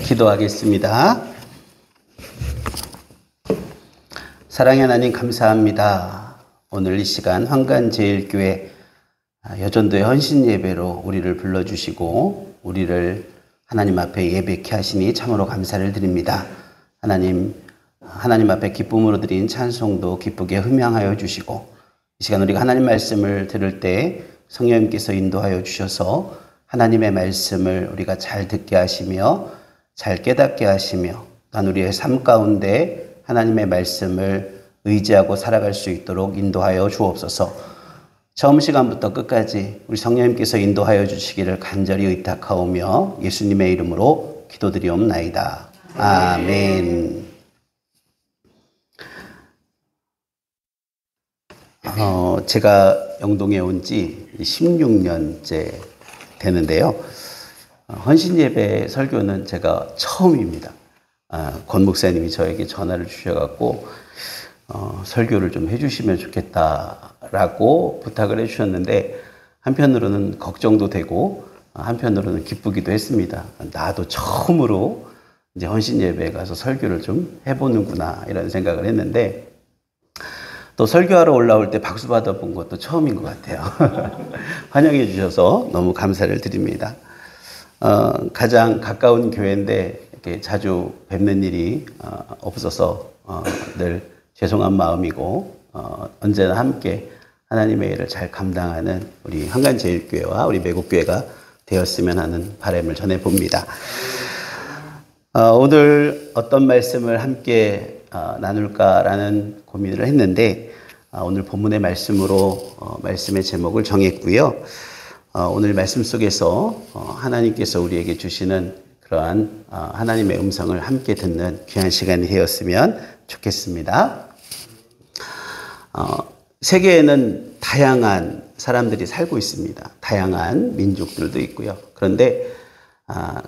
기도하겠습니다. 사랑의 하나님 감사합니다. 오늘 이 시간 황간제일교회 여전도의 헌신예배로 우리를 불러주시고 우리를 하나님 앞에 예배케 하시니 참으로 감사를 드립니다. 하나님 앞에 기쁨으로 드린 찬송도 기쁘게 흠양하여 주시고 이 시간 우리가 하나님 말씀을 들을 때 성령님께서 인도하여 주셔서 하나님의 말씀을 우리가 잘 듣게 하시며 잘 깨닫게 하시며 또한 우리의 삶 가운데 하나님의 말씀을 의지하고 살아갈 수 있도록 인도하여 주옵소서. 처음 시간부터 끝까지 우리 성령님께서 인도하여 주시기를 간절히 의탁하오며 예수님의 이름으로 기도드리옵나이다. 아멘. 제가 영동에 온 지 16년째 되는데요. 헌신예배 설교는 제가 처음입니다. 권 목사님이 저에게 전화를 주셔갖고 설교를 좀 해주시면 좋겠다라고 부탁을 해주셨는데 한편으로는 걱정도 되고 한편으로는 기쁘기도 했습니다. 나도 처음으로 이제 헌신예배에 가서 설교를 좀 해보는구나 이런 생각을 했는데 또 설교하러 올라올 때 박수 받아본 것도 처음인 것 같아요. 환영해 주셔서 너무 감사를 드립니다. 가장 가까운 교회인데 이렇게 자주 뵙는 일이 없어서 늘 죄송한 마음이고 언제나 함께 하나님의 일을 잘 감당하는 우리 한간제일교회와 우리 매국교회가 되었으면 하는 바람을 전해봅니다. 오늘 어떤 말씀을 함께 나눌까라는 고민을 했는데 오늘 본문의 말씀으로 말씀의 제목을 정했고요. 오늘 말씀 속에서 하나님께서 우리에게 주시는 그러한 하나님의 음성을 함께 듣는 귀한 시간이 되었으면 좋겠습니다. 세계에는 다양한 사람들이 살고 있습니다. 다양한 민족들도 있고요. 그런데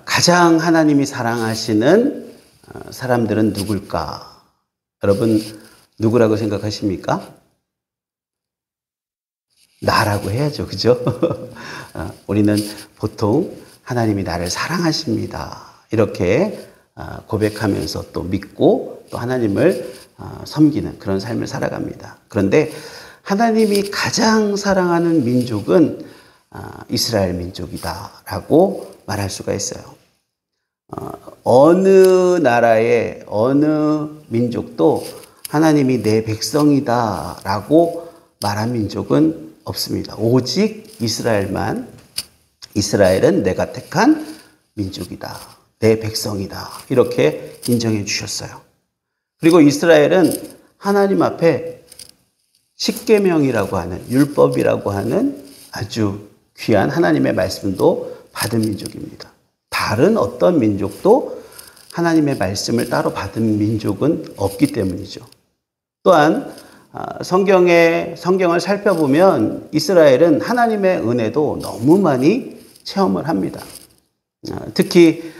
가장 하나님이 사랑하시는 사람들은 누굴까? 여러분 누구라고 생각하십니까? 나라고 해야죠. 그죠? 우리는 보통 하나님이 나를 사랑하십니다. 이렇게 고백하면서 또 믿고 또 하나님을 섬기는 그런 삶을 살아갑니다. 그런데 하나님이 가장 사랑하는 민족은 이스라엘 민족이다라고 말할 수가 있어요. 어느 나라의 어느 민족도 하나님이 내 백성이다라고 말한 민족은 없습니다. 오직 이스라엘은 내가 택한 민족이다. 내 백성이다. 이렇게 인정해 주셨어요. 그리고 이스라엘은 하나님 앞에 십계명이라고 하는 율법이라고 하는 아주 귀한 하나님의 말씀도 받은 민족입니다. 다른 어떤 민족도 하나님의 말씀을 따로 받은 민족은 없기 때문이죠. 또한 성경을 살펴보면 이스라엘은 하나님의 은혜도 너무 많이 체험을 합니다. 특히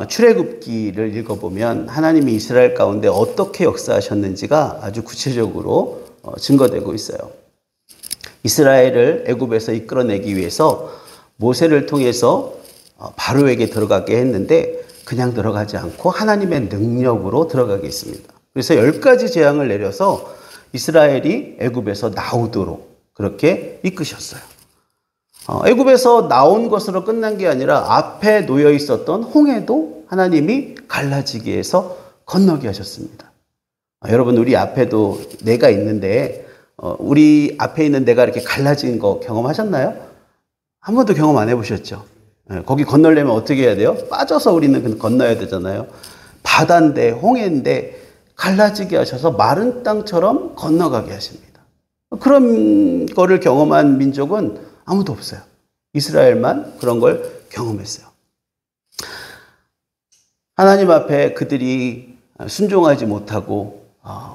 출애굽기를 읽어보면 하나님이 이스라엘 가운데 어떻게 역사하셨는지가 아주 구체적으로 증거되고 있어요. 이스라엘을 애굽에서 이끌어내기 위해서 모세를 통해서 바로에게 들어가게 했는데 그냥 들어가지 않고 하나님의 능력으로 들어가게 했습니다. 그래서 10가지 재앙을 내려서 이스라엘이 애굽에서 나오도록 그렇게 이끄셨어요. 애굽에서 나온 것으로 끝난 게 아니라 앞에 놓여 있었던 홍해도 하나님이 갈라지게 해서 건너게 하셨습니다. 여러분 우리 앞에도 내가 있는데 우리 앞에 있는 내가 이렇게 갈라진 거 경험하셨나요? 한 번도 경험 안 해보셨죠? 거기 건너려면 어떻게 해야 돼요? 빠져서 우리는 건너야 되잖아요. 바다인데 홍해인데 갈라지게 하셔서 마른 땅처럼 건너가게 하십니다. 그런 거를 경험한 민족은 아무도 없어요. 이스라엘만 그런 걸 경험했어요. 하나님 앞에 그들이 순종하지 못하고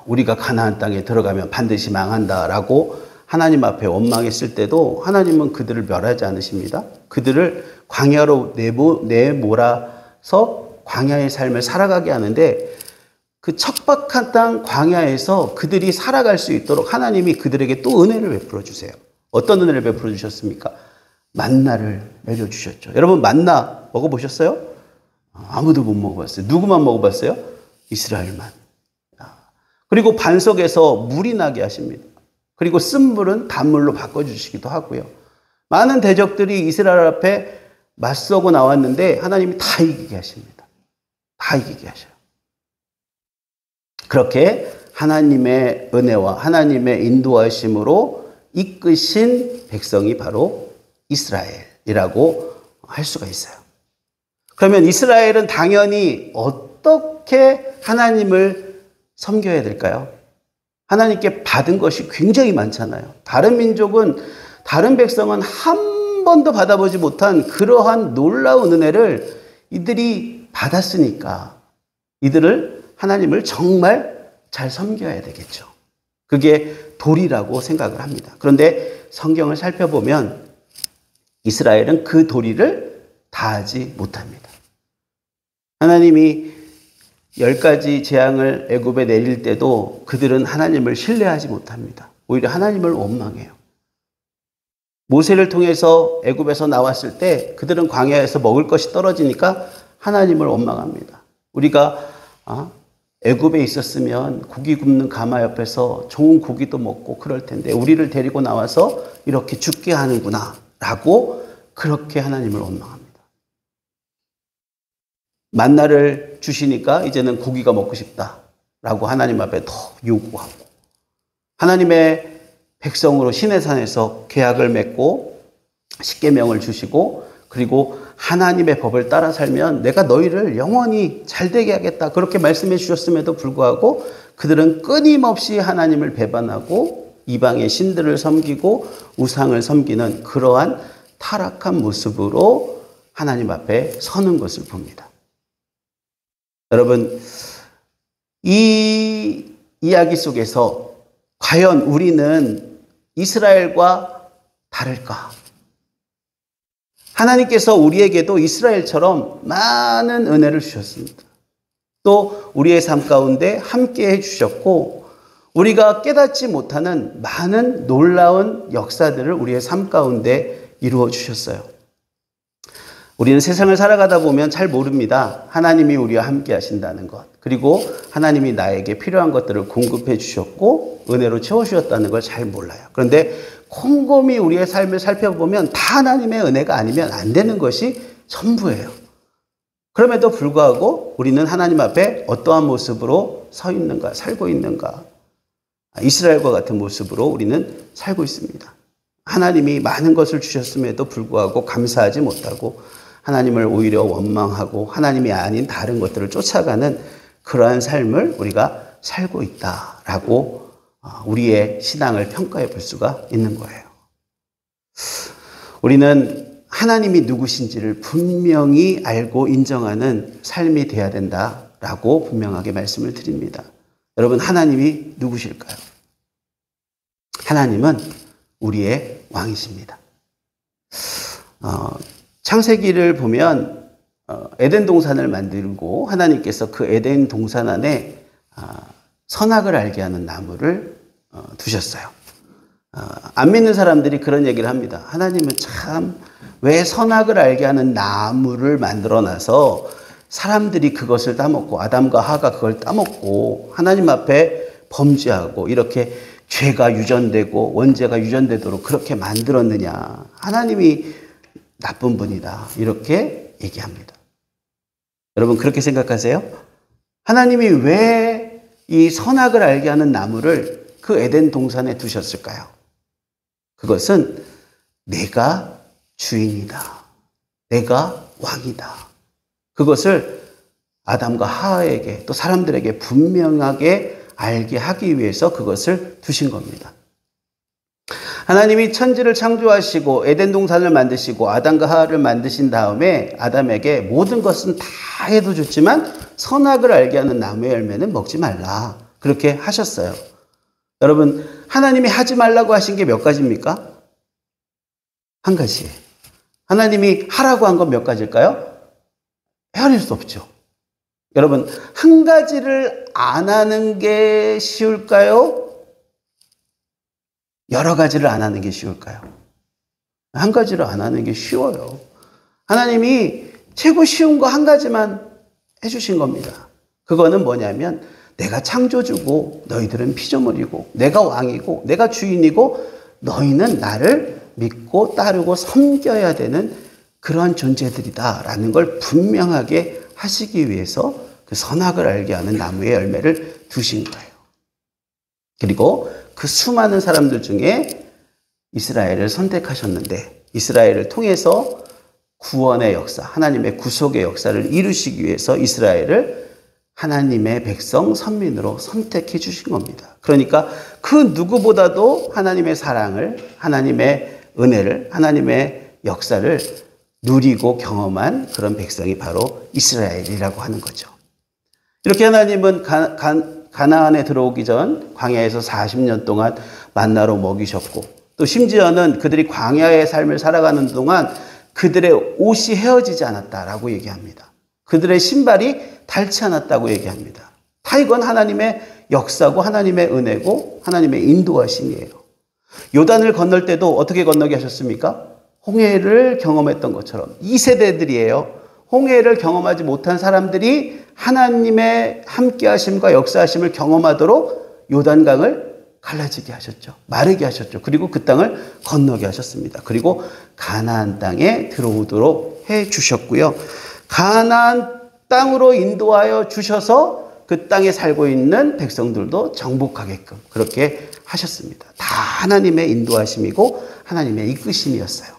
우리가 가나안 땅에 들어가면 반드시 망한다라고 하나님 앞에 원망했을 때도 하나님은 그들을 멸하지 않으십니다. 그들을 광야로 내몰아서 광야의 삶을 살아가게 하는데 그 척박한 땅 광야에서 그들이 살아갈 수 있도록 하나님이 그들에게 또 은혜를 베풀어 주세요. 어떤 은혜를 베풀어 주셨습니까? 만나를 내려주셨죠. 여러분 만나 먹어보셨어요? 아무도 못 먹어봤어요. 누구만 먹어봤어요? 이스라엘만. 그리고 반석에서 물이 나게 하십니다. 그리고 쓴 물은 단물로 바꿔주시기도 하고요. 많은 대적들이 이스라엘 앞에 맞서고 나왔는데 하나님이 다 이기게 하십니다. 다 이기게 하셔요. 그렇게 하나님의 은혜와 하나님의 인도하심으로 이끄신 백성이 바로 이스라엘이라고 할 수가 있어요. 그러면 이스라엘은 당연히 어떻게 하나님을 섬겨야 될까요? 하나님께 받은 것이 굉장히 많잖아요. 다른 민족은, 다른 백성은 한 번도 받아보지 못한 그러한 놀라운 은혜를 이들이 받았으니까 이들을, 하나님을 정말 잘 섬겨야 되겠죠. 그게 도리라고 생각을 합니다. 그런데 성경을 살펴보면 이스라엘은 그 도리를 다하지 못합니다. 하나님이 10가지 재앙을 애굽에 내릴 때도 그들은 하나님을 신뢰하지 못합니다. 오히려 하나님을 원망해요. 모세를 통해서 애굽에서 나왔을 때 그들은 광야에서 먹을 것이 떨어지니까 하나님을 원망합니다. 우리가 애굽에 있었으면 고기 굽는 가마 옆에서 좋은 고기도 먹고 그럴 텐데 우리를 데리고 나와서 이렇게 죽게 하는구나 라고 그렇게 하나님을 원망합니다. 만나를 주시니까 이제는 고기가 먹고 싶다라고 하나님 앞에 더 요구하고, 하나님의 백성으로 시내산에서 계약을 맺고 십계명을 주시고, 그리고 하나님의 법을 따라 살면 내가 너희를 영원히 잘되게 하겠다 그렇게 말씀해 주셨음에도 불구하고 그들은 끊임없이 하나님을 배반하고 이방의 신들을 섬기고 우상을 섬기는 그러한 타락한 모습으로 하나님 앞에 서는 것을 봅니다. 여러분, 이 이야기 속에서 과연 우리는 이스라엘과 다를까? 하나님께서 우리에게도 이스라엘처럼 많은 은혜를 주셨습니다. 또 우리의 삶 가운데 함께 해주셨고 우리가 깨닫지 못하는 많은 놀라운 역사들을 우리의 삶 가운데 이루어 주셨어요. 우리는 세상을 살아가다 보면 잘 모릅니다. 하나님이 우리와 함께 하신다는 것, 그리고 하나님이 나에게 필요한 것들을 공급해 주셨고 은혜로 채워주셨다는 걸 잘 몰라요. 그런데 곰곰이 우리의 삶을 살펴보면 다 하나님의 은혜가 아니면 안 되는 것이 전부예요. 그럼에도 불구하고 우리는 하나님 앞에 어떠한 모습으로 서 있는가, 살고 있는가? 이스라엘과 같은 모습으로 우리는 살고 있습니다. 하나님이 많은 것을 주셨음에도 불구하고 감사하지 못하고 하나님을 오히려 원망하고 하나님이 아닌 다른 것들을 쫓아가는 그러한 삶을 우리가 살고 있다라고 우리의 신앙을 평가해 볼 수가 있는 거예요. 우리는 하나님이 누구신지를 분명히 알고 인정하는 삶이 돼야 된다라고 분명하게 말씀을 드립니다. 여러분, 하나님이 누구실까요? 하나님은 우리의 왕이십니다. 창세기를 보면 에덴 동산을 만들고 하나님께서 그 에덴 동산 안에 선악을 알게 하는 나무를 두셨어요. 안 믿는 사람들이 그런 얘기를 합니다. 하나님은 참 왜 선악을 알게 하는 나무를 만들어놔서 사람들이 그것을 따먹고 아담과 하가 그걸 따먹고 하나님 앞에 범죄하고 이렇게 죄가 유전되고 원죄가 유전되도록 그렇게 만들었느냐. 하나님이 나쁜 분이다. 이렇게 얘기합니다. 여러분, 그렇게 생각하세요? 하나님이 왜 이 선악을 알게 하는 나무를 그 에덴 동산에 두셨을까요? 그것은 내가 주인이다. 내가 왕이다. 그것을 아담과 하와에게 또 사람들에게 분명하게 알게 하기 위해서 그것을 두신 겁니다. 하나님이 천지를 창조하시고 에덴 동산을 만드시고 아담과 하와를 만드신 다음에 아담에게 모든 것은 다 해도 좋지만 선악을 알게 하는 나무의 열매는 먹지 말라. 그렇게 하셨어요. 여러분, 하나님이 하지 말라고 하신 게 몇 가지입니까? 한 가지. 하나님이 하라고 한 건 몇 가지일까요? 헤아릴 수 없죠. 여러분, 한 가지를 안 하는 게 쉬울까요? 여러 가지를 안 하는 게 쉬울까요? 한 가지를 안 하는 게 쉬워요. 하나님이 최고 쉬운 거 한 가지만 해주신 겁니다. 그거는 뭐냐면 내가 창조주고 너희들은 피조물이고 내가 왕이고 내가 주인이고 너희는 나를 믿고 따르고 섬겨야 되는 그런 존재들이다라는 걸 분명하게 하시기 위해서 그 선악을 알게 하는 나무의 열매를 두신 거예요. 그리고 그 수많은 사람들 중에 이스라엘을 선택하셨는데 이스라엘을 통해서 구원의 역사, 하나님의 구속의 역사를 이루시기 위해서 이스라엘을 하나님의 백성 선민으로 선택해 주신 겁니다. 그러니까 그 누구보다도 하나님의 사랑을, 하나님의 은혜를, 하나님의 역사를 누리고 경험한 그런 백성이 바로 이스라엘이라고 하는 거죠. 이렇게 하나님은 가나안에 들어오기 전 광야에서 40년 동안 만나로 먹이셨고 또 심지어는 그들이 광야의 삶을 살아가는 동안 그들의 옷이 헤어지지 않았다라고 얘기합니다. 그들의 신발이 닳지 않았다고 얘기합니다. 다 이건 하나님의 역사고 하나님의 은혜고 하나님의 인도하심이에요. 요단을 건널 때도 어떻게 건너게 하셨습니까? 홍해를 경험했던 것처럼 2세대들이에요. 홍해를 경험하지 못한 사람들이 하나님의 함께하심과 역사하심을 경험하도록 요단강을 갈라지게 하셨죠. 마르게 하셨죠. 그리고 그 땅을 건너게 하셨습니다. 그리고 가나안 땅에 들어오도록 해 주셨고요. 가나안 땅으로 인도하여 주셔서 그 땅에 살고 있는 백성들도 정복하게끔 그렇게 하셨습니다. 다 하나님의 인도하심이고 하나님의 이끄심이었어요.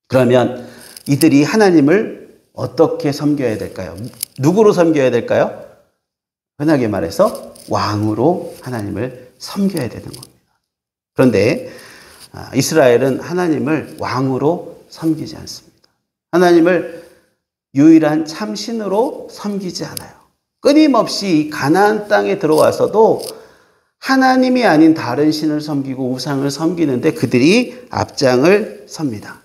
그러면 이들이 하나님을 어떻게 섬겨야 될까요? 누구로 섬겨야 될까요? 흔하게 말해서 왕으로 하나님을 섬겨야 되는 겁니다. 그런데 이스라엘은 하나님을 왕으로 섬기지 않습니다. 하나님을 유일한 참신으로 섬기지 않아요. 끊임없이 가나안 땅에 들어와서도 하나님이 아닌 다른 신을 섬기고 우상을 섬기는데 그들이 앞장을 섭니다.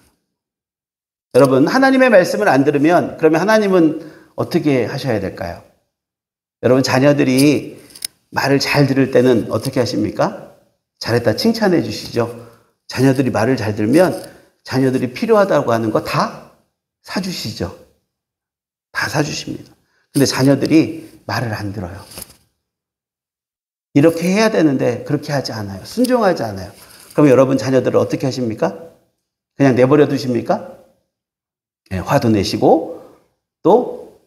여러분, 하나님의 말씀을 안 들으면 그러면 하나님은 어떻게 하셔야 될까요? 여러분, 자녀들이 말을 잘 들을 때는 어떻게 하십니까? 잘했다 칭찬해 주시죠. 자녀들이 말을 잘 들면 자녀들이 필요하다고 하는 거 다 사주시죠. 다 사주십니다. 근데 자녀들이 말을 안 들어요. 이렇게 해야 되는데 그렇게 하지 않아요. 순종하지 않아요. 그럼 여러분 자녀들을 어떻게 하십니까? 그냥 내버려 두십니까? 네, 화도 내시고 또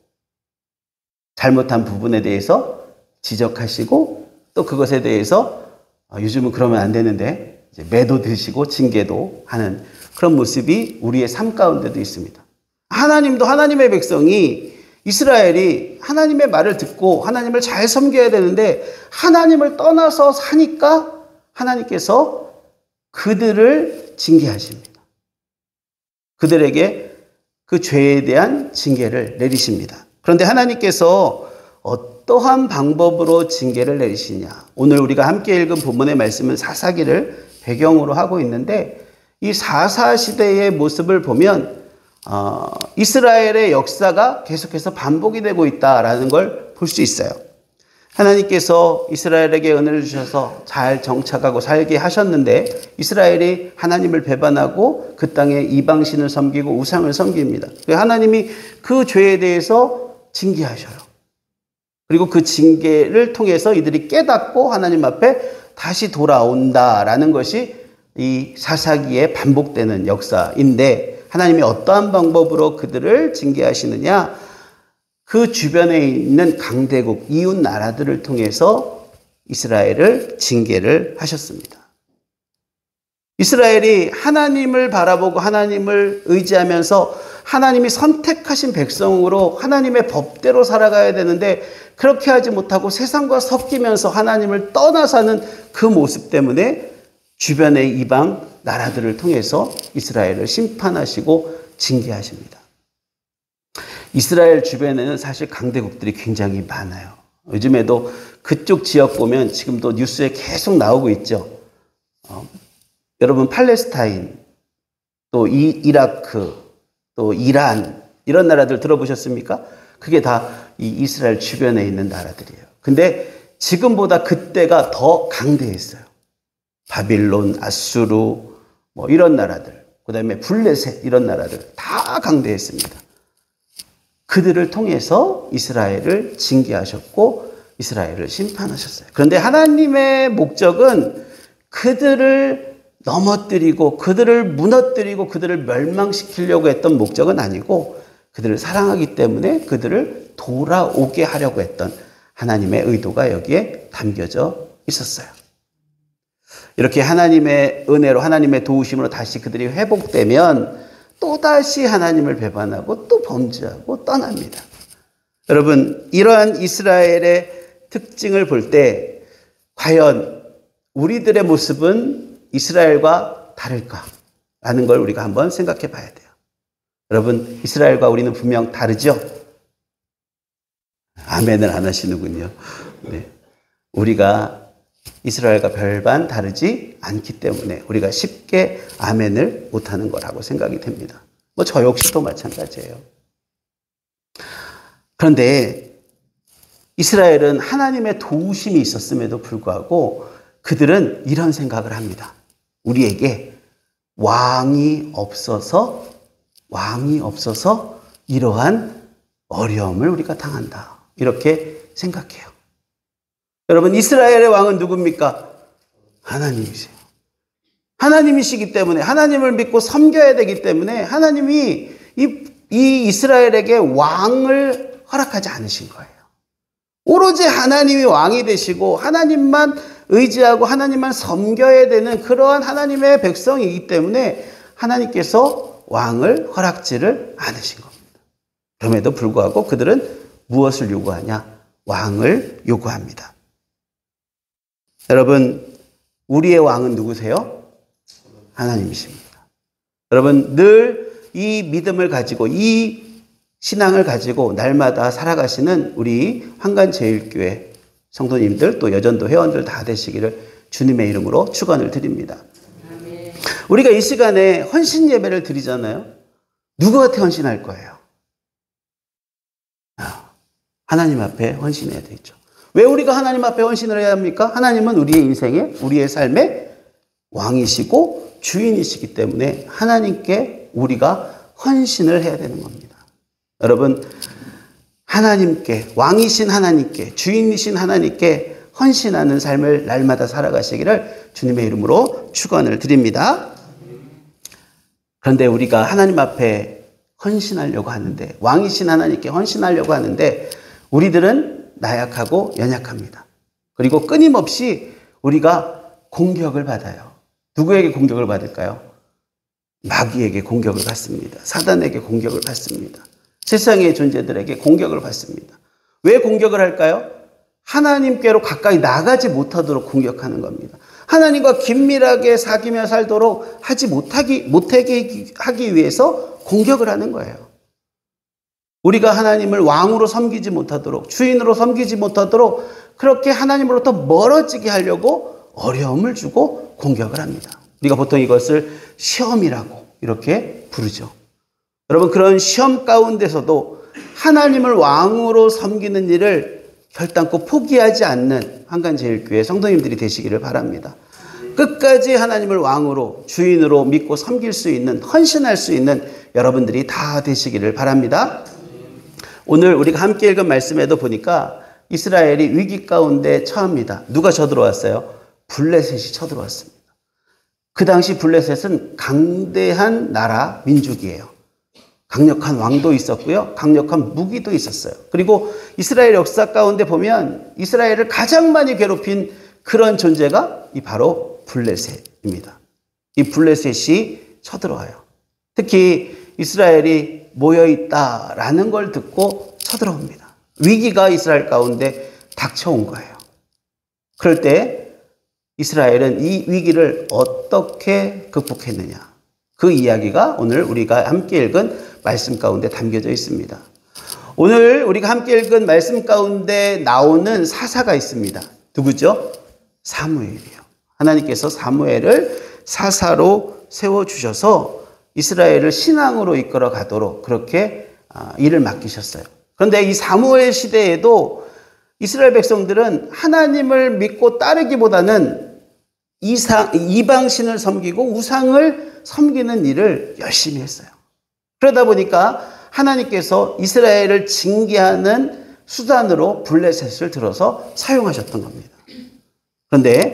잘못한 부분에 대해서 지적하시고 또 그것에 대해서 요즘은 그러면 안 되는데 이제 매도 드시고 징계도 하는 그런 모습이 우리의 삶 가운데도 있습니다. 하나님도 하나님의 백성이 이스라엘이 하나님의 말을 듣고 하나님을 잘 섬겨야 되는데 하나님을 떠나서 사니까 하나님께서 그들을 징계하십니다. 그들에게 그 죄에 대한 징계를 내리십니다. 그런데 하나님께서 어떠한 방법으로 징계를 내리시냐. 오늘 우리가 함께 읽은 본문의 말씀은 사사기를 배경으로 하고 있는데 이 사사 시대의 모습을 보면 이스라엘의 역사가 계속해서 반복이 되고 있다라는 걸 볼 수 있어요. 하나님께서 이스라엘에게 은혜를 주셔서 잘 정착하고 살게 하셨는데 이스라엘이 하나님을 배반하고 그 땅에 이방신을 섬기고 우상을 섬깁니다. 하나님이 그 죄에 대해서 징계하셔요. 그리고 그 징계를 통해서 이들이 깨닫고 하나님 앞에 다시 돌아온다라는 것이 이 사사기에 반복되는 역사인데 하나님이 어떠한 방법으로 그들을 징계하시느냐? 그 주변에 있는 강대국, 이웃 나라들을 통해서 이스라엘을 징계를 하셨습니다. 이스라엘이 하나님을 바라보고 하나님을 의지하면서 하나님이 선택하신 백성으로 하나님의 법대로 살아가야 되는데 그렇게 하지 못하고 세상과 섞이면서 하나님을 떠나 사는 그 모습 때문에 주변의 이방 나라들을 통해서 이스라엘을 심판하시고 징계하십니다. 이스라엘 주변에는 사실 강대국들이 굉장히 많아요. 요즘에도 그쪽 지역 보면 지금도 뉴스에 계속 나오고 있죠. 여러분 팔레스타인, 또 이라크, 또 이란 이런 나라들 들어보셨습니까? 그게 다 이 이스라엘 주변에 있는 나라들이에요. 근데 지금보다 그때가 더 강대했어요. 바빌론, 아수르 뭐 이런 나라들, 그다음에 블레셋 이런 나라들 다 강대했습니다. 그들을 통해서 이스라엘을 징계하셨고 이스라엘을 심판하셨어요. 그런데 하나님의 목적은 그들을 넘어뜨리고 그들을 무너뜨리고 그들을 멸망시키려고 했던 목적은 아니고 그들을 사랑하기 때문에 그들을 돌아오게 하려고 했던 하나님의 의도가 여기에 담겨져 있었어요. 이렇게 하나님의 은혜로 하나님의 도우심으로 다시 그들이 회복되면 또다시 하나님을 배반하고 또 범죄하고 떠납니다. 여러분, 이러한 이스라엘의 특징을 볼 때 과연 우리들의 모습은 이스라엘과 다를까라는 걸 우리가 한번 생각해 봐야 돼요. 여러분, 이스라엘과 우리는 분명 다르죠? 아멘을 안 하시는군요. 네. 우리가 이스라엘과 별반 다르지 않기 때문에 우리가 쉽게 아멘을 못하는 거라고 생각이 됩니다. 뭐 저 역시도 마찬가지예요. 그런데 이스라엘은 하나님의 도우심이 있었음에도 불구하고 그들은 이런 생각을 합니다. 우리에게 왕이 없어서 이러한 어려움을 우리가 당한다. 이렇게 생각해요. 여러분, 이스라엘의 왕은 누굽니까? 하나님이세요. 하나님이시기 때문에 하나님을 믿고 섬겨야 되기 때문에 하나님이 이 이스라엘에게 왕을 허락하지 않으신 거예요. 오로지 하나님이 왕이 되시고 하나님만 의지하고 하나님만 섬겨야 되는 그러한 하나님의 백성이기 때문에 하나님께서 왕을 허락지를 않으신 겁니다. 그럼에도 불구하고 그들은 무엇을 요구하냐? 왕을 요구합니다. 여러분, 우리의 왕은 누구세요? 하나님이십니다. 여러분, 늘 이 믿음을 가지고 이 신앙을 가지고 날마다 살아가시는 우리 황간제일교회 성도님들 또 여전도 회원들 다 되시기를 주님의 이름으로 축원을 드립니다. 우리가 이 시간에 헌신 예배를 드리잖아요. 누구한테 헌신할 거예요? 하나님 앞에 헌신해야 되죠. 왜 우리가 하나님 앞에 헌신을 해야 합니까? 하나님은 우리의 인생에, 우리의 삶의 왕이시고 주인이시기 때문에 하나님께 우리가 헌신을 해야 되는 겁니다. 여러분, 하나님께, 왕이신 하나님께, 주인이신 하나님께 헌신하는 삶을 날마다 살아가시기를 주님의 이름으로 축원을 드립니다. 그런데 우리가 하나님 앞에 헌신하려고 하는데, 왕이신 하나님께 헌신하려고 하는데 우리들은 나약하고 연약합니다. 그리고 끊임없이 우리가 공격을 받아요. 누구에게 공격을 받을까요? 마귀에게 공격을 받습니다. 사단에게 공격을 받습니다. 세상의 존재들에게 공격을 받습니다. 왜 공격을 할까요? 하나님께로 가까이 나가지 못하도록 공격하는 겁니다. 하나님과 긴밀하게 사귀며 살도록 못하게 하기 위해서 공격을 하는 거예요. 우리가 하나님을 왕으로 섬기지 못하도록, 주인으로 섬기지 못하도록 그렇게 하나님으로부터 멀어지게 하려고 어려움을 주고 공격을 합니다. 우리가 보통 이것을 시험이라고 이렇게 부르죠. 여러분, 그런 시험 가운데서도 하나님을 왕으로 섬기는 일을 결단코 포기하지 않는 한간제일교회 성도님들이 되시기를 바랍니다. 끝까지 하나님을 왕으로, 주인으로 믿고 섬길 수 있는, 헌신할 수 있는 여러분들이 다 되시기를 바랍니다. 오늘 우리가 함께 읽은 말씀에도 보니까 이스라엘이 위기 가운데 처합니다. 누가 쳐들어왔어요? 블레셋이 쳐들어왔습니다. 그 당시 블레셋은 강대한 나라 민족이에요. 강력한 왕도 있었고요. 강력한 무기도 있었어요. 그리고 이스라엘 역사 가운데 보면 이스라엘을 가장 많이 괴롭힌 그런 존재가 바로 블레셋입니다. 이 블레셋이 쳐들어와요. 특히 이스라엘이 모여있다라는 걸 듣고 쳐들어옵니다. 위기가 이스라엘 가운데 닥쳐온 거예요. 그럴 때 이스라엘은 이 위기를 어떻게 극복했느냐, 그 이야기가 오늘 우리가 함께 읽은 말씀 가운데 담겨져 있습니다. 오늘 우리가 함께 읽은 말씀 가운데 나오는 사사가 있습니다. 누구죠? 사무엘이에요. 하나님께서 사무엘을 사사로 세워주셔서 이스라엘을 신앙으로 이끌어 가도록 그렇게 일을 맡기셨어요. 그런데 이 사무엘 시대에도 이스라엘 백성들은 하나님을 믿고 따르기보다는 이방신을 섬기고 우상을 섬기는 일을 열심히 했어요. 그러다 보니까 하나님께서 이스라엘을 징계하는 수단으로 블레셋을 들어서 사용하셨던 겁니다. 그런데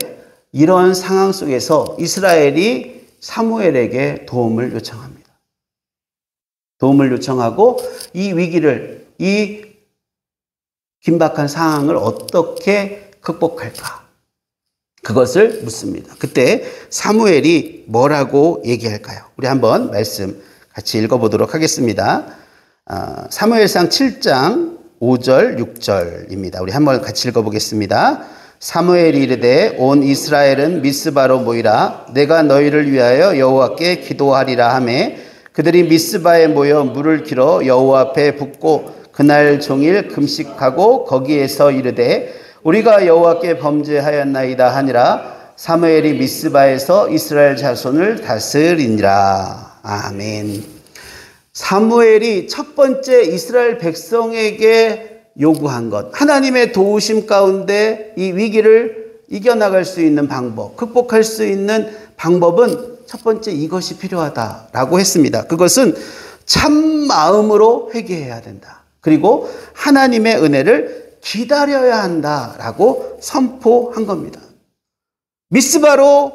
이런 상황 속에서 이스라엘이 사무엘에게 도움을 요청합니다. 도움을 요청하고 이 위기를, 이 긴박한 상황을 어떻게 극복할까? 그것을 묻습니다. 그때 사무엘이 뭐라고 얘기할까요? 우리 한번 말씀 같이 읽어보도록 하겠습니다. 사무엘상 7장 5절 6절입니다. 우리 한번 같이 읽어보겠습니다. 사무엘이 이르되 온 이스라엘은 미스바로 모이라. 내가 너희를 위하여 여호와께 기도하리라 하매 그들이 미스바에 모여 물을 길어 여호와 앞에 붓고 그날 종일 금식하고 거기에서 이르되 우리가 여호와께 범죄하였나이다 하니라. 사무엘이 미스바에서 이스라엘 자손을 다스리니라. 아멘. 사무엘이 첫 번째 이스라엘 백성에게 요구한 것, 하나님의 도우심 가운데 이 위기를 이겨나갈 수 있는 방법, 극복할 수 있는 방법은 첫 번째 이것이 필요하다라고 했습니다. 그것은 참 마음으로 회개해야 된다. 그리고 하나님의 은혜를 기다려야 한다라고 선포한 겁니다. 미스바로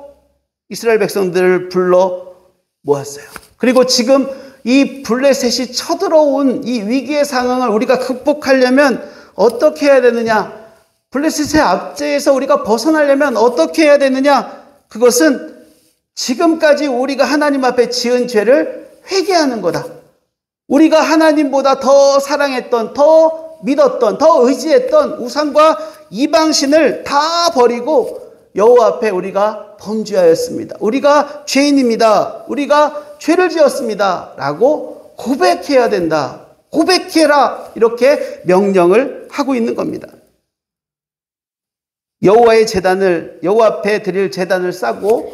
이스라엘 백성들을 불러 모았어요. 그리고 지금 이 블레셋이 쳐들어온 이 위기의 상황을 우리가 극복하려면 어떻게 해야 되느냐? 블레셋의 압제에서 우리가 벗어나려면 어떻게 해야 되느냐? 그것은 지금까지 우리가 하나님 앞에 지은 죄를 회개하는 거다. 우리가 하나님보다 더 사랑했던, 더 믿었던, 더 의지했던 우상과 이방신을 다 버리고 여호와 앞에 우리가 범죄하였습니다. 우리가 죄인입니다. 우리가 죄를 지었습니다. 라고 고백해야 된다. 고백해라. 이렇게 명령을 하고 있는 겁니다. 여호와의 제단을, 여호와 앞에 드릴 제단을 싸고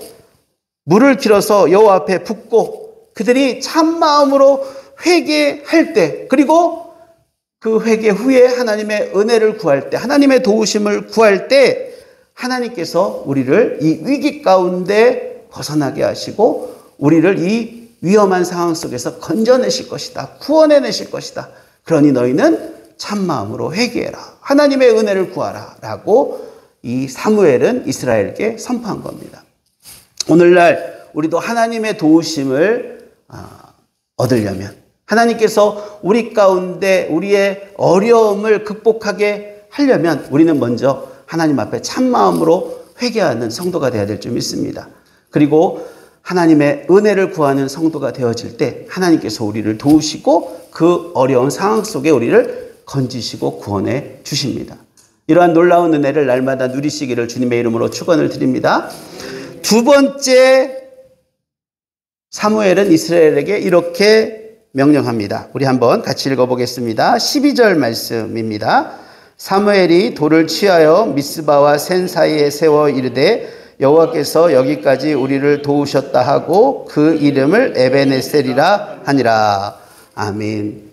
물을 길어서 여호와 앞에 붓고 그들이 참 마음으로 회개할 때, 그리고 그 회개 후에 하나님의 은혜를 구할 때, 하나님의 도우심을 구할 때 하나님께서 우리를 이 위기 가운데 벗어나게 하시고 우리를 이 위험한 상황 속에서 건져내실 것이다. 구원해내실 것이다. 그러니 너희는 참마음으로 회개해라. 하나님의 은혜를 구하라. 라고 이 사무엘은 이스라엘에게 선포한 겁니다. 오늘날 우리도 하나님의 도우심을 얻으려면, 하나님께서 우리 가운데 우리의 어려움을 극복하게 하려면 우리는 먼저 하나님 앞에 참마음으로 회개하는 성도가 되어야 될 줄 믿습니다. 그리고 하나님의 은혜를 구하는 성도가 되어질 때 하나님께서 우리를 도우시고 그 어려운 상황 속에 우리를 건지시고 구원해 주십니다. 이러한 놀라운 은혜를 날마다 누리시기를 주님의 이름으로 축원을 드립니다. 두 번째, 사무엘은 이스라엘에게 이렇게 명령합니다. 우리 한번 같이 읽어보겠습니다. 12절 말씀입니다. 사무엘이 돌을 취하여 미스바와 센 사이에 세워 이르되 여호와께서 여기까지 우리를 도우셨다 하고 그 이름을 에베네셀이라 하니라. 아멘.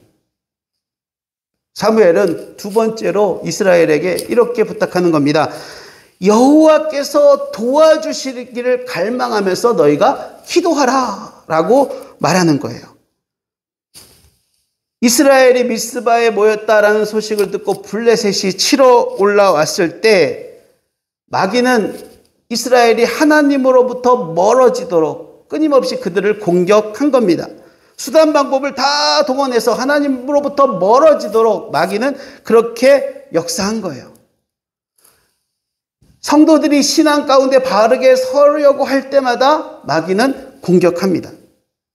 사무엘은 두 번째로 이스라엘에게 이렇게 부탁하는 겁니다. 여호와께서 도와주시기를 갈망하면서 너희가 기도하라 라고 말하는 거예요. 이스라엘이 미스바에 모였다라는 소식을 듣고 블레셋이 치러 올라왔을 때 마귀는 이스라엘이 하나님으로부터 멀어지도록 끊임없이 그들을 공격한 겁니다. 수단 방법을 다 동원해서 하나님으로부터 멀어지도록 마귀는 그렇게 역사한 거예요. 성도들이 신앙 가운데 바르게 서려고 할 때마다 마귀는 공격합니다.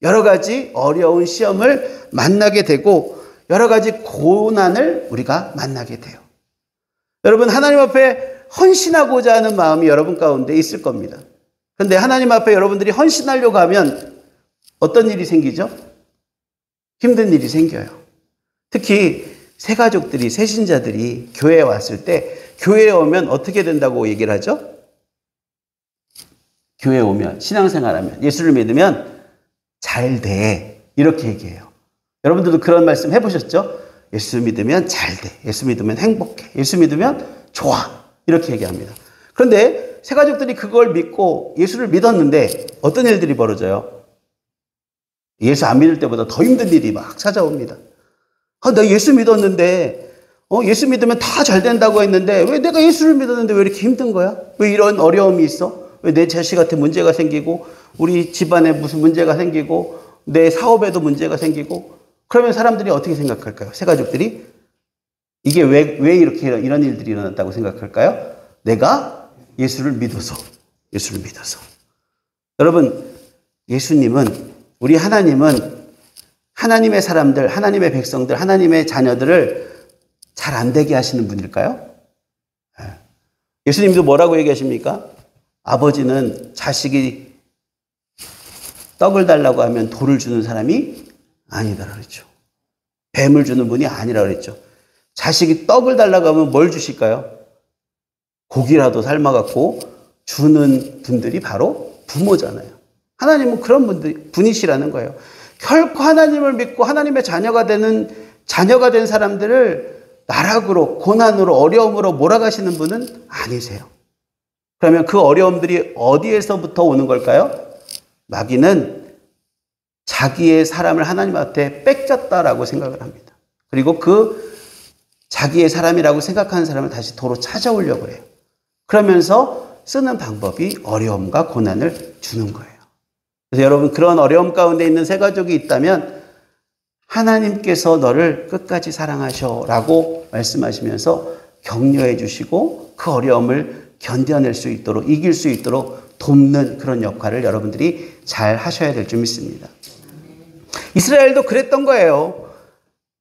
여러 가지 어려운 시험을 만나게 되고 여러 가지 고난을 우리가 만나게 돼요. 여러분, 하나님 앞에 헌신하고자 하는 마음이 여러분 가운데 있을 겁니다. 그런데 하나님 앞에 여러분들이 헌신하려고 하면 어떤 일이 생기죠? 힘든 일이 생겨요. 특히 새가족들이, 새신자들이 교회에 왔을 때 교회에 오면 어떻게 된다고 얘기를 하죠? 교회에 오면, 신앙생활하면, 예수를 믿으면 잘 돼. 이렇게 얘기해요. 여러분들도 그런 말씀 해보셨죠? 예수 믿으면 잘 돼. 예수 믿으면 행복해. 예수 믿으면 좋아. 이렇게 얘기합니다. 그런데 새가족들이 그걸 믿고 예수를 믿었는데 어떤 일들이 벌어져요? 예수 안 믿을 때보다 더 힘든 일이 막 찾아옵니다. 나 예수 믿었는데, 예수 믿으면 다 잘 된다고 했는데, 왜 내가 예수를 믿었는데 왜 이렇게 힘든 거야? 왜 이런 어려움이 있어? 왜 내 자식한테 문제가 생기고, 우리 집안에 무슨 문제가 생기고, 내 사업에도 문제가 생기고, 그러면 사람들이 어떻게 생각할까요? 새 가족들이? 이게 왜 이렇게 이런 일들이 일어났다고 생각할까요? 내가 예수를 믿어서. 여러분, 예수님은, 우리 하나님은 하나님의 사람들, 하나님의 백성들, 하나님의 자녀들을 잘 안 되게 하시는 분일까요? 예수님도 뭐라고 얘기하십니까? 아버지는 자식이 떡을 달라고 하면 돌을 주는 사람이 아니다 그랬죠. 뱀을 주는 분이 아니라 그랬죠. 자식이 떡을 달라고 하면 뭘 주실까요? 고기라도 삶아갖고 주는 분들이 바로 부모잖아요. 하나님은 그런 분이시라는 거예요. 결코 하나님을 믿고 하나님의 자녀가 된 사람들을 나락으로, 고난으로, 어려움으로 몰아가시는 분은 아니세요. 그러면 그 어려움들이 어디에서부터 오는 걸까요? 마귀는 자기의 사람을 하나님한테 뺏겼다라고 생각을 합니다. 그리고 그 자기의 사람이라고 생각하는 사람을 다시 도로 찾아오려고 해요. 그러면서 쓰는 방법이 어려움과 고난을 주는 거예요. 그래서 여러분, 그런 어려움 가운데 있는 새 가족이 있다면 하나님께서 너를 끝까지 사랑하셔라고 말씀하시면서 격려해 주시고 그 어려움을 견뎌낼 수 있도록, 이길 수 있도록 돕는 그런 역할을 여러분들이 잘 하셔야 될 줄 믿습니다. 이스라엘도 그랬던 거예요.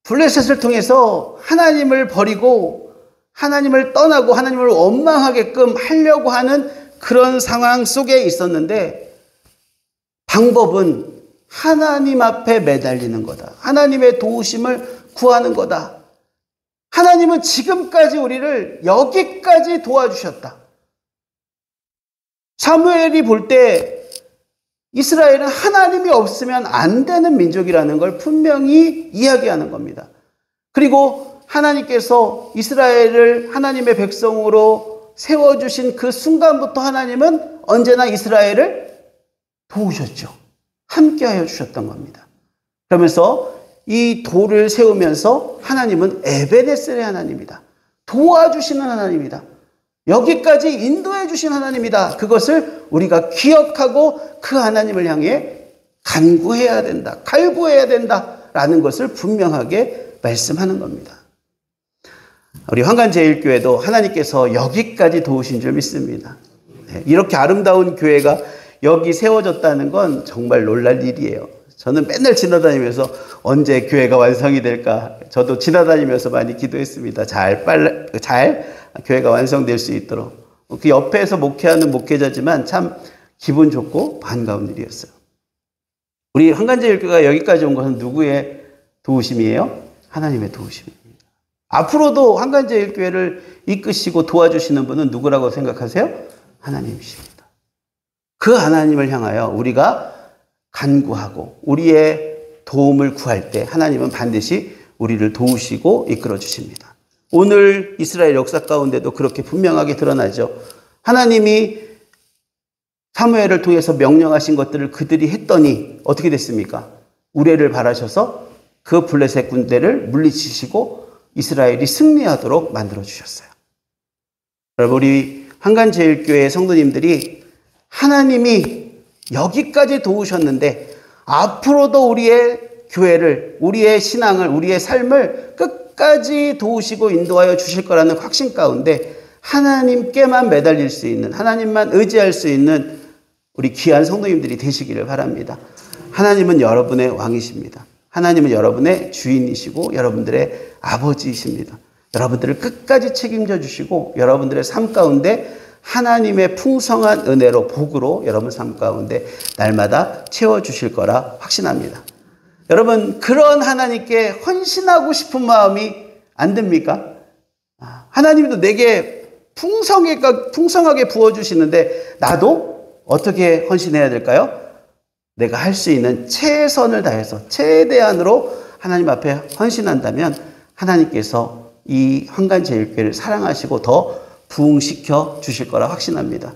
블레셋을 통해서 하나님을 버리고 하나님을 떠나고 하나님을 원망하게끔 하려고 하는 그런 상황 속에 있었는데, 방법은 하나님 앞에 매달리는 거다. 하나님의 도우심을 구하는 거다. 하나님은 지금까지 우리를 여기까지 도와주셨다. 사무엘이 볼 때 이스라엘은 하나님이 없으면 안 되는 민족이라는 걸 분명히 이야기하는 겁니다. 그리고 하나님께서 이스라엘을 하나님의 백성으로 세워주신 그 순간부터 하나님은 언제나 이스라엘을 도우셨죠. 함께하여 주셨던 겁니다. 그러면서 이 돌을 세우면서 하나님은 에베네셀의 하나님이다. 도와주시는 하나님이다. 여기까지 인도해 주신 하나님이다. 그것을 우리가 기억하고 그 하나님을 향해 간구해야 된다. 갈구해야 된다라는 것을 분명하게 말씀하는 겁니다. 우리 황간제일교회도 하나님께서 여기까지 도우신 줄 믿습니다. 이렇게 아름다운 교회가 여기 세워졌다는 건 정말 놀랄 일이에요. 저는 맨날 지나다니면서 언제 교회가 완성이 될까, 저도 지나다니면서 많이 기도했습니다. 잘 교회가 완성될 수 있도록. 그 옆에서 목회하는 목회자지만 참 기분 좋고 반가운 일이었어요. 우리 한간제일교회가 여기까지 온 것은 누구의 도우심이에요? 하나님의 도우심입니다. 앞으로도 한간제일교회를 이끄시고 도와주시는 분은 누구라고 생각하세요? 하나님이십니다. 그 하나님을 향하여 우리가 간구하고 우리의 도움을 구할 때 하나님은 반드시 우리를 도우시고 이끌어 주십니다. 오늘 이스라엘 역사 가운데도 그렇게 분명하게 드러나죠. 하나님이 사무엘을 통해서 명령하신 것들을 그들이 했더니 어떻게 됐습니까? 우레를 바라셔서 그 블레셋 군대를 물리치시고 이스라엘이 승리하도록 만들어 주셨어요. 여러분, 우리 한간제일교회 성도님들이 하나님이 여기까지 도우셨는데 앞으로도 우리의 교회를, 우리의 신앙을, 우리의 삶을 끝까지 도우시고 인도하여 주실 거라는 확신 가운데 하나님께만 매달릴 수 있는, 하나님만 의지할 수 있는 우리 귀한 성도님들이 되시기를 바랍니다. 하나님은 여러분의 왕이십니다. 하나님은 여러분의 주인이시고 여러분들의 아버지이십니다. 여러분들을 끝까지 책임져 주시고 여러분들의 삶 가운데 하나님의 풍성한 은혜로, 복으로 여러분 삶 가운데 날마다 채워주실 거라 확신합니다. 여러분, 그런 하나님께 헌신하고 싶은 마음이 안 듭니까? 하나님도 내게 풍성하게 부어주시는데 나도 어떻게 헌신해야 될까요? 내가 할 수 있는 최선을 다해서 최대한으로 하나님 앞에 헌신한다면 하나님께서 이 한간제일교회를 사랑하시고 더 부흥시켜 주실 거라 확신합니다.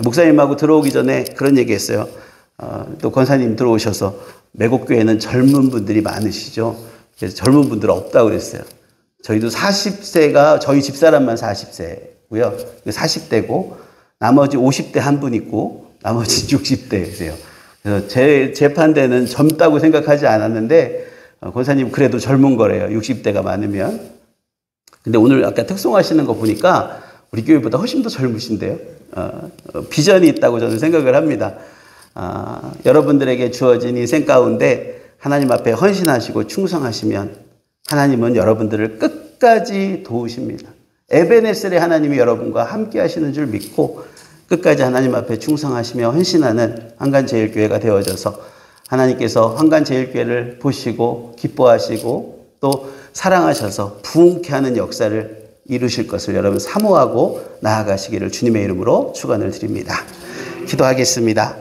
목사님하고 들어오기 전에 그런 얘기했어요. 또 권사님 들어오셔서 매곡교회는 젊은 분들이 많으시죠. 그래서 젊은 분들은 없다고 그랬어요. 저희도 40세가 저희 집사람만 40세고요. 40대고 나머지 50대 한 분 있고 나머지 60대세요. 그래서 제 재판대는 젊다고 생각하지 않았는데 권사님 그래도 젊은 거래요. 60대가 많으면. 근데 오늘 아까 특송하시는 거 보니까 우리 교회보다 훨씬 더 젊으신데요. 비전이 있다고 저는 생각을 합니다. 여러분들에게 주어진 인생 가운데 하나님 앞에 헌신하시고 충성하시면 하나님은 여러분들을 끝까지 도우십니다. 에베네셀의 하나님이 여러분과 함께 하시는 줄 믿고 끝까지 하나님 앞에 충성하시며 헌신하는 한간제일교회가 되어져서 하나님께서 한간제일교회를 보시고 기뻐하시고 또 사랑하셔서 부흥케 하는 역사를 이루실 것을 여러분 사모하고 나아가시기를 주님의 이름으로 축원을 드립니다. 기도하겠습니다.